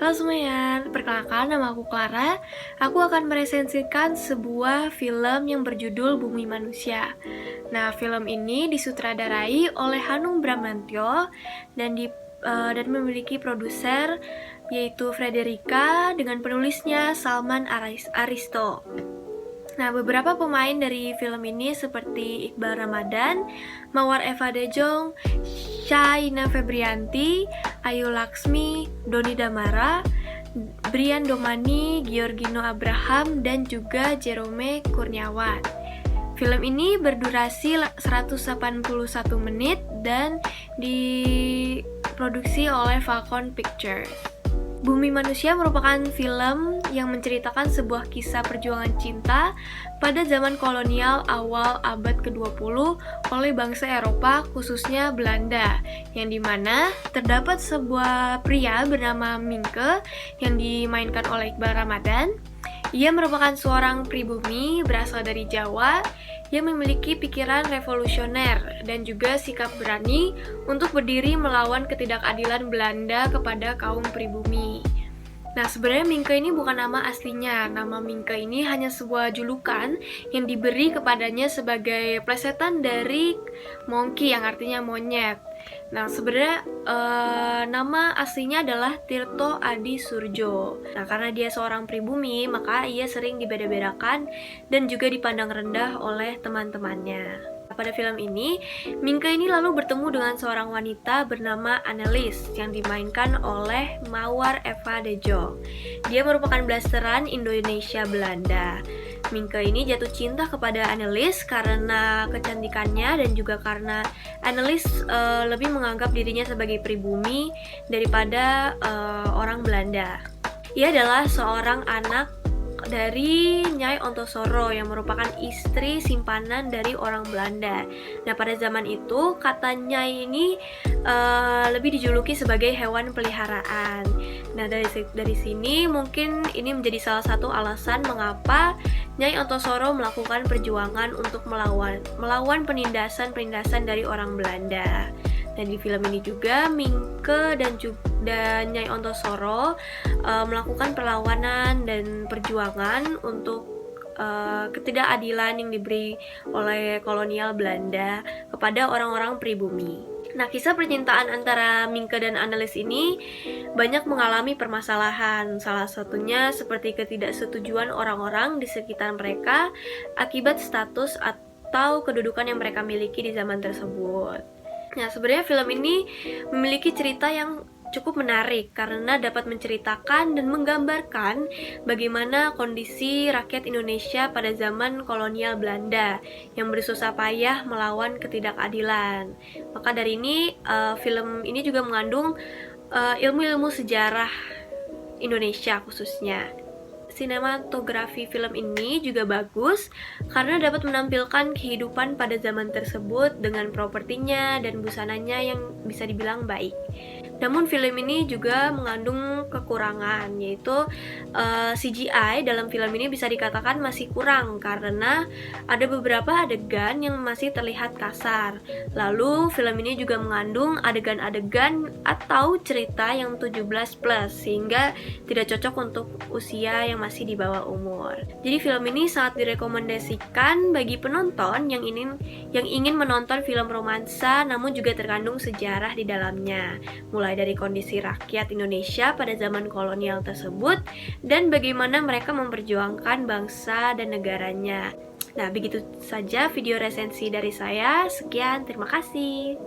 Halo semuanya, perkenalkan nama aku Clara. Aku akan meresensikan sebuah film yang berjudul Bumi Manusia. Nah, film ini disutradarai oleh Hanung Bramantyo dan memiliki produser yaitu Frederica dengan penulisnya Salman Aristo. Nah, beberapa pemain dari film ini seperti Iqbal Ramadan, Mawar Eva Dejong, Shaina Febrianti, Ayu Laksmi, Doni Damara, Brian Domani, Giorgino Abraham, dan juga Jerome Kurniawan. Film ini berdurasi 181 menit dan diproduksi oleh Falcon Pictures. Bumi Manusia merupakan film yang menceritakan sebuah kisah perjuangan cinta pada zaman kolonial awal abad ke-20 oleh bangsa Eropa, khususnya Belanda, yang dimana terdapat sebuah pria bernama Minke yang dimainkan oleh Iqbal Ramadan. Ia merupakan seorang pribumi berasal dari Jawa yang memiliki pikiran revolusioner dan juga sikap berani untuk berdiri melawan ketidakadilan Belanda kepada kaum pribumi. Nah, sebenarnya Minke ini bukan nama aslinya. Nama Minke ini hanya sebuah julukan yang diberi kepadanya sebagai plesetan dari monkey yang artinya monyet. Nah, sebenarnya nama aslinya adalah Tirto Adi Surjo. Nah, karena dia seorang pribumi, maka ia sering dibeda-bedakan dan juga dipandang rendah oleh teman-temannya. Pada film ini, Minke ini lalu bertemu dengan seorang wanita bernama Annelies yang dimainkan oleh Mawar Eva Dejong. Dia merupakan blasteran Indonesia Belanda. Minke ini jatuh cinta kepada Annelies karena kecantikannya dan juga karena Annelies lebih menganggap dirinya sebagai pribumi daripada orang Belanda. Ia adalah seorang anak dari Nyai Ontosoro yang merupakan istri simpanan dari orang Belanda. Nah, pada zaman itu kata Nyai ini lebih dijuluki sebagai hewan peliharaan. Nah, dari sini mungkin ini menjadi salah satu alasan mengapa Nyai Ontosoro melakukan perjuangan untuk melawan penindasan dari orang Belanda. Dan di film ini juga Minke dan Nyai Ontosoro melakukan perlawanan dan perjuangan untuk ketidakadilan yang diberi oleh kolonial Belanda kepada orang-orang pribumi. Nah, kisah percintaan antara Minke dan Annelies ini banyak mengalami permasalahan. Salah satunya seperti ketidaksetujuan orang-orang di sekitar mereka akibat status atau kedudukan yang mereka miliki di zaman tersebut. Nah, sebenarnya film ini memiliki cerita yang cukup menarik karena dapat menceritakan dan menggambarkan bagaimana kondisi rakyat Indonesia pada zaman kolonial Belanda yang bersusah payah melawan ketidakadilan. Maka dari ini, film ini juga mengandung ilmu-ilmu sejarah Indonesia khususnya. Sinematografi film ini juga bagus karena dapat menampilkan kehidupan pada zaman tersebut dengan propertinya dan busananya yang bisa dibilang baik. Namun film ini juga mengandung kekurangan, yaitu CGI dalam film ini bisa dikatakan masih kurang karena ada beberapa adegan yang masih terlihat kasar. Lalu film ini juga mengandung adegan-adegan atau cerita yang 17+ sehingga tidak cocok untuk usia yang masih di bawah umur. Jadi film ini sangat direkomendasikan bagi penonton yang ingin menonton film romansa namun juga terkandung sejarah di dalamnya. Mulai dari kondisi rakyat Indonesia pada zaman kolonial tersebut dan bagaimana mereka memperjuangkan bangsa dan negaranya. Nah, begitu saja video resensi dari saya. Sekian, terima kasih.